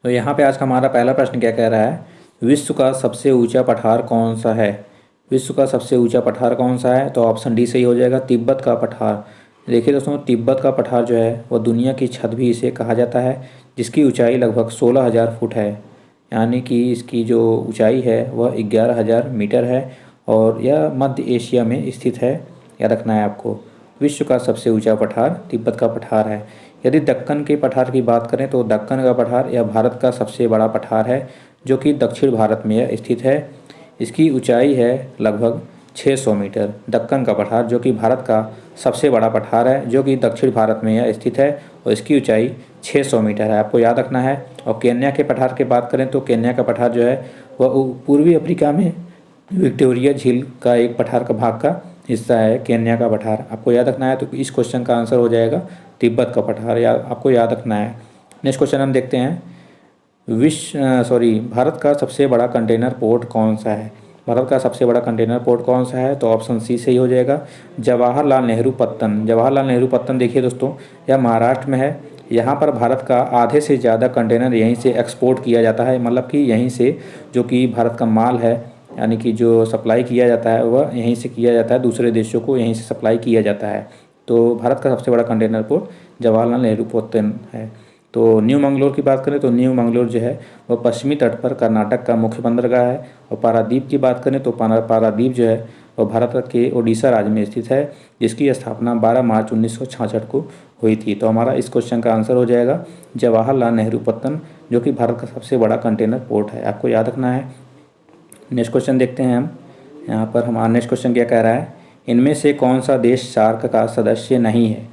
तो यहाँ पे आज का हमारा पहला प्रश्न क्या कह रहा है, विश्व का सबसे ऊंचा पठार कौन सा है। विश्व का सबसे ऊंचा पठार कौन सा है, तो ऑप्शन डी सही हो जाएगा, तिब्बत का पठार। देखिए दोस्तों, तिब्बत का पठार जो है वह दुनिया की छत भी इसे कहा जाता है, जिसकी ऊंचाई लगभग 16,000 फुट है। यानी कि इसकी जो ऊंचाई है वह 11,000 मीटर है और यह मध्य एशिया में स्थित है। याद रखना है आपको, विश्व का सबसे ऊंचा पठार तिब्बत का पठार है। यदि दक्कन के पठार की बात करें तो दक्कन का पठार यह भारत का सबसे बड़ा पठार है, जो कि दक्षिण भारत में यह स्थित है। इसकी ऊंचाई है लगभग 600 मीटर। दक्कन का पठार जो कि भारत का सबसे बड़ा पठार है, जो कि दक्षिण भारत में यह स्थित है और इसकी ऊंचाई 600 मीटर है, आपको याद रखना है। और केन्या के पठार की बात करें तो केन्या का पठार जो है वह पूर्वी अफ्रीका में विक्टोरिया झील का एक पठार का भाग का हिस्सा है। केन्या का पठार आपको याद रखना है। तो इस क्वेश्चन का आंसर हो जाएगा तिब्बत का पठार, आपको याद रखना है। नेक्स्ट क्वेश्चन हम देखते हैं, भारत का सबसे बड़ा कंटेनर पोर्ट कौन सा है। भारत का सबसे बड़ा कंटेनर पोर्ट कौन सा है, तो ऑप्शन सी सही हो जाएगा, जवाहरलाल नेहरू पत्तन। जवाहरलाल नेहरू पत्तन देखिए दोस्तों, यह महाराष्ट्र में है। यहाँ पर भारत का आधे से ज़्यादा कंटेनर यहीं से एक्सपोर्ट किया जाता है, मतलब कि यहीं से जो कि भारत का माल है, यानी कि जो सप्लाई किया जाता है वह यहीं से किया जाता है, दूसरे देशों को यहीं से सप्लाई किया जाता है। तो भारत का सबसे बड़ा कंटेनर पोर्ट जवाहरलाल नेहरू पत्तन है। तो न्यू मंगलोर की बात करें तो न्यू मंगलोर जो है वह पश्चिमी तट पर कर्नाटक का मुख्य बंदरगाह है। और पारादीप की बात करें तो पारादीप जो है वह भारत के ओडिशा राज्य में स्थित है, जिसकी स्थापना 12 मार्च 1966 को हुई थी। तो हमारा इस क्वेश्चन का आंसर हो जाएगा जवाहरलाल नेहरू पत्तन, जो कि भारत का सबसे बड़ा कंटेनर पोर्ट है, आपको याद रखना है। नेक्स्ट क्वेश्चन देखते हैं हम। यहाँ पर हमारा नेक्स्ट क्वेश्चन क्या कह रहा है, इनमें से कौन सा देश सार्क का सदस्य नहीं है।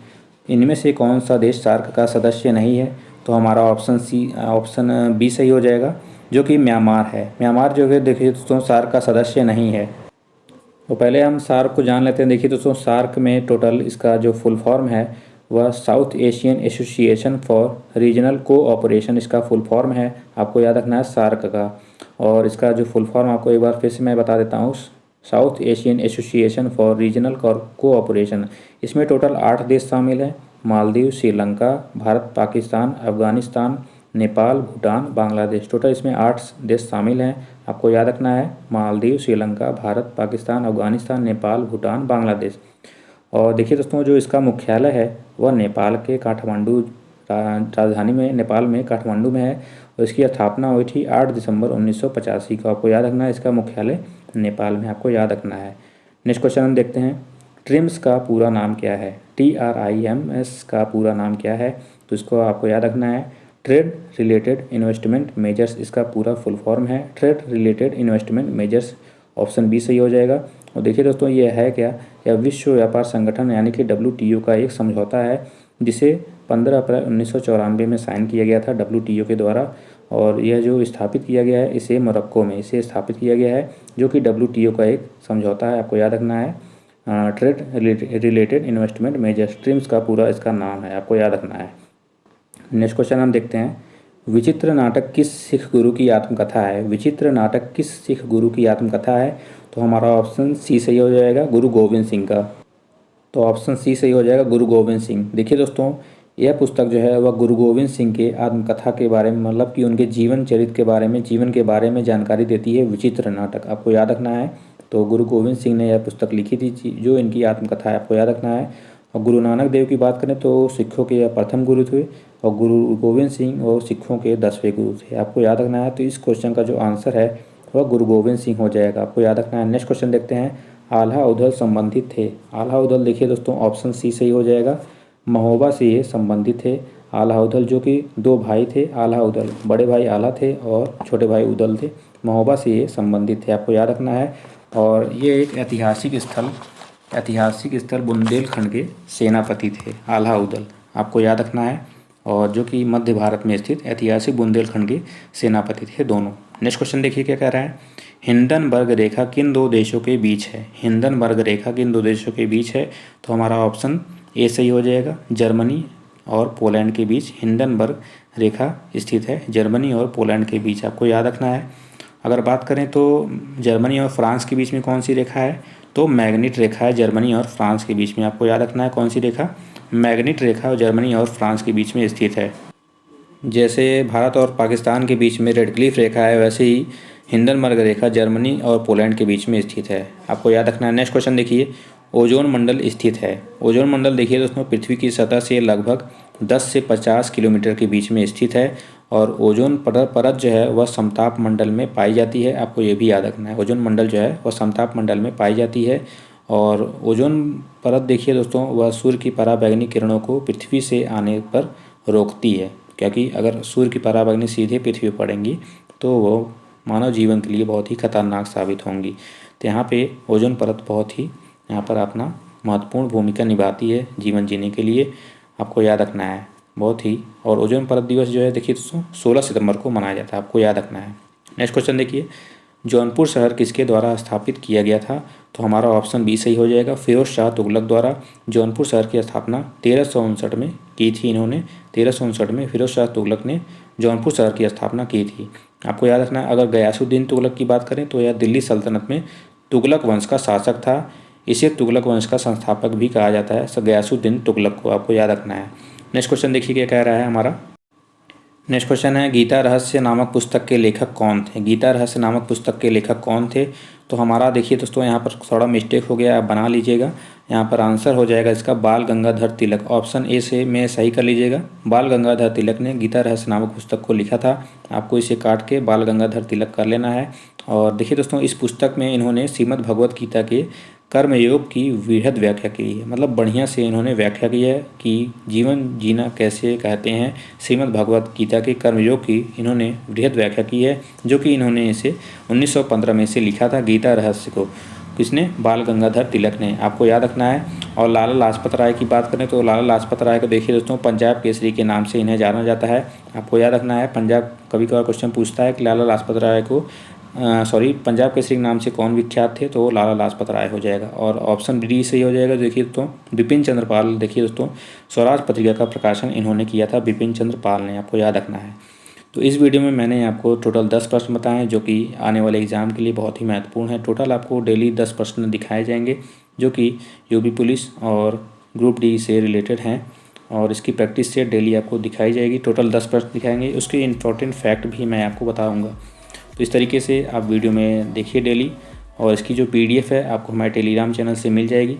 इनमें से कौन सा देश सार्क का सदस्य नहीं है, तो हमारा ऑप्शन बी सही हो जाएगा, जो कि म्यांमार है। म्यांमार जो है देखिए दोस्तों सार्क का सदस्य नहीं है। तो पहले हम सार्क को जान लेते हैं। देखिए दोस्तों, सार्क में टोटल इसका जो फुल फॉर्म है वह south Asian association for regional cooperation इसका फुल फॉर्म है, आपको याद रखना है सार्क का। और इसका जो फुल फॉर्म आपको एक बार फिर से मैं बता देता हूँ, south Asian association for regional cooperation. इसमें टोटल 8 देश शामिल हैं, मालदीव, श्रीलंका, भारत, पाकिस्तान, अफगानिस्तान, नेपाल, भूटान, बांग्लादेश। टोटल इसमें 8 देश शामिल हैं, आपको याद रखना है, मालदीव, श्रीलंका, भारत, पाकिस्तान, अफगानिस्तान, नेपाल, भूटान, बांग्लादेश। और देखिए दोस्तों, जो इसका मुख्यालय है वह नेपाल के काठमांडू राजधानी में, नेपाल में काठमांडू में है। और इसकी स्थापना हुई थी 8 दिसंबर 1985 को, आपको याद रखना है। इसका मुख्यालय नेपाल में, आपको याद रखना है। नेक्स्ट क्वेश्चन हम देखते हैं, ट्रिम्स का पूरा नाम क्या है। TRIMS का पूरा नाम क्या है, तो इसको आपको याद रखना है, ट्रेड रिलेटेड इन्वेस्टमेंट मेजर्स इसका पूरा फुल फॉर्म है, trade related investment measures. Option B सही हो जाएगा। और देखिए दोस्तों, ये है क्या, यह विश्व व्यापार संगठन यानी कि WTO का एक समझौता है, जिसे 15 अप्रैल 1994 में साइन किया गया था WTO के द्वारा। और यह जो स्थापित किया गया है इसे मोरक्को में इसे स्थापित किया गया है, जो कि WTO का एक समझौता है, आपको याद रखना है। Trade related investment measures, TRIMS का पूरा इसका नाम है, आपको याद रखना है। नेक्स्ट क्वेश्चन हम देखते हैं, विचित्र नाटक किस सिख गुरु की आत्मकथा है। विचित्र नाटक किस सिख गुरु की आत्मकथा है, तो हमारा ऑप्शन सी सही हो जाएगा, गुरु गोविंद सिंह का। तो ऑप्शन सी सही हो जाएगा, गुरु गोविंद सिंह। देखिए दोस्तों, यह पुस्तक जो है वह गुरु गोविंद सिंह के आत्मकथा के बारे में, मतलब कि उनके जीवन चरित्र के बारे में, जीवन के बारे में जानकारी देती है, विचित्र नाटक, आपको याद रखना है। तो गुरु गोविंद सिंह ने यह पुस्तक लिखी थी, जो इनकी आत्मकथा है, आपको याद रखना है। और गुरु नानक देव की बात करें तो सिखों के यह प्रथम गुरु थे, और गुरु गोविंद सिंह वो सिखों के 10वें गुरु थे, आपको याद रखना है। तो इस क्वेश्चन का जो आंसर है वह गुरु गोविंद सिंह हो जाएगा, आपको याद रखना है। नेक्स्ट क्वेश्चन देखते हैं, आल्हा उदल संबंधित थे। आल्हा उदल देखिए दोस्तों, ऑप्शन सी सही हो जाएगा, महोबा से ये संबंधित थे। आल्हा उदल जो कि 2 भाई थे, आल्हा उदल, बड़े भाई आल्हा थे और छोटे भाई उदल थे, महोबा से ये संबंधित थे, आपको याद रखना है। और ये एक ऐतिहासिक स्थल बुंदेलखंड के सेनापति थे आल्हा उदल, आपको याद रखना है। और जो कि मध्य भारत में स्थित ऐतिहासिक बुंदेलखंड के सेनापति थे दोनों। नेक्स्ट क्वेश्चन देखिए क्या कह रहा है, हिंडनबर्ग रेखा किन 2 देशों के बीच है। हिंडनबर्ग रेखा किन 2 देशों के बीच है, तो हमारा ऑप्शन ए सही हो जाएगा, जर्मनी और पोलैंड के बीच हिंडनबर्ग रेखा स्थित है, जर्मनी और पोलैंड के बीच, आपको याद रखना है। अगर बात करें तो जर्मनी और फ्रांस के बीच में कौन सी रेखा है, तो मैग्नेट रेखा है जर्मनी और फ्रांस के बीच में, आपको याद रखना है कौन सी रेखा, मैग्नेट रेखा और जर्मनी और फ्रांस के बीच में स्थित है। जैसे भारत और पाकिस्तान के बीच में रेड क्लिफ रेखा है, वैसे ही हिंडनबर्ग रेखा जर्मनी और पोलैंड के बीच में स्थित है। आपको याद रखना है। नेक्स्ट क्वेश्चन देखिए, ओजोन मंडल स्थित है। ओजोन मंडल देखिए दोस्तों, पृथ्वी की सतह से लगभग 10 से 50 किलोमीटर के बीच में स्थित है और ओजोन परत जो है वह समताप मंडल में पाई जाती है। आपको ये भी याद रखना है, ओजोन मंडल जो है वह समताप मंडल में पाई जाती है। और ओजोन परत देखिए दोस्तों, वह सूर्य की पराबैंगनी किरणों को पृथ्वी से आने पर रोकती है, क्योंकि अगर सूर्य की पराबैंगनी सीधे पृथ्वी पर पड़ेंगी तो वो मानव जीवन के लिए बहुत ही खतरनाक साबित होंगी। तो यहाँ पे ओजोन परत बहुत ही यहाँ पर अपना महत्वपूर्ण भूमिका निभाती है जीवन जीने के लिए। आपको याद रखना है बहुत ही। और ओजोन परत दिवस जो है देखिए दोस्तों 16 सितंबर को मनाया जाता है। आपको याद रखना है। नेक्स्ट क्वेश्चन देखिए, जौनपुर शहर किसके द्वारा स्थापित किया गया था? तो हमारा ऑप्शन बी सही हो जाएगा, फिरोज शाह तुगलक द्वारा जौनपुर शहर की स्थापना 1359 में की थी। इन्होंने 1359 में फिरोज शाह तुगलक ने जौनपुर शहर की स्थापना की थी। आपको याद रखना है, अगर गयासुद्दीन तुगलक की बात करें तो यह दिल्ली सल्तनत में तुगलक वंश का शासक था। इसे तुगलक वंश का संस्थापक भी कहा जाता है, गयासुद्दीन तुगलक को। आपको याद रखना है। नेक्स्ट क्वेश्चन देखिए क्या कह रहा है हमारा। नेक्स्ट क्वेश्चन है, गीता रहस्य नामक पुस्तक के लेखक कौन थे? गीता रहस्य नामक पुस्तक के लेखक कौन थे? तो हमारा देखिए दोस्तों यहाँ पर थोड़ा मिस्टेक हो गया, आप बना लीजिएगा। यहाँ पर आंसर हो जाएगा इसका बाल गंगाधर तिलक। ऑप्शन ए से में सही कर लीजिएगा। बाल गंगाधर तिलक ने गीता रहस्य नामक पुस्तक को लिखा था। आपको इसे काट के बाल गंगाधर तिलक कर लेना है। और देखिए दोस्तों, इस पुस्तक में इन्होंने श्रीमद् भगवत गीता के कर्मयोग की वृहद व्याख्या की है। मतलब बढ़िया से इन्होंने व्याख्या की है कि जीवन जीना कैसे कहते हैं। श्रीमद् भगवत गीता के कर्मयोग की इन्होंने वृहद व्याख्या की है, जो कि इन्होंने इसे 1915 में से लिखा था गीता रहस्य को। किसने? बाल गंगाधर तिलक ने। आपको याद रखना है। और लाला लाजपत राय की बात करें तो लाला लाजपत राय को देखिए दोस्तों पंजाब केसरी के नाम से इन्हें जाना जाता है। आपको याद रखना है। पंजाब कभी कभार क्वेश्चन पूछता है कि लाला लाजपत राय को पंजाब केसरी के नाम से कौन विख्यात थे, तो लाला लाजपत राय हो जाएगा। और ऑप्शन डी सही हो जाएगा। देखिए दोस्तों बिपिन चंद्र पाल, देखिए दोस्तों स्वराज पत्रिका का प्रकाशन इन्होंने किया था, बिपिन चंद्र पाल ने। आपको याद रखना है। तो इस वीडियो में मैंने आपको टोटल 10 प्रश्न बताए हैं, जो कि आने वाले एग्जाम के लिए बहुत ही महत्वपूर्ण है। टोटल आपको डेली 10 प्रश्न दिखाए जाएंगे, जो कि यूपी पुलिस और ग्रुप डी से रिलेटेड हैं। और इसकी प्रैक्टिस से डेली आपको दिखाई जाएगी। टोटल 10 प्रश्न दिखाएंगे, उसके इंपॉर्टेंट फैक्ट भी मैं आपको बताऊँगा। तो इस तरीके से आप वीडियो में देखिए डेली। और इसकी जो PDF है आपको हमारे टेलीग्राम चैनल से मिल जाएगी।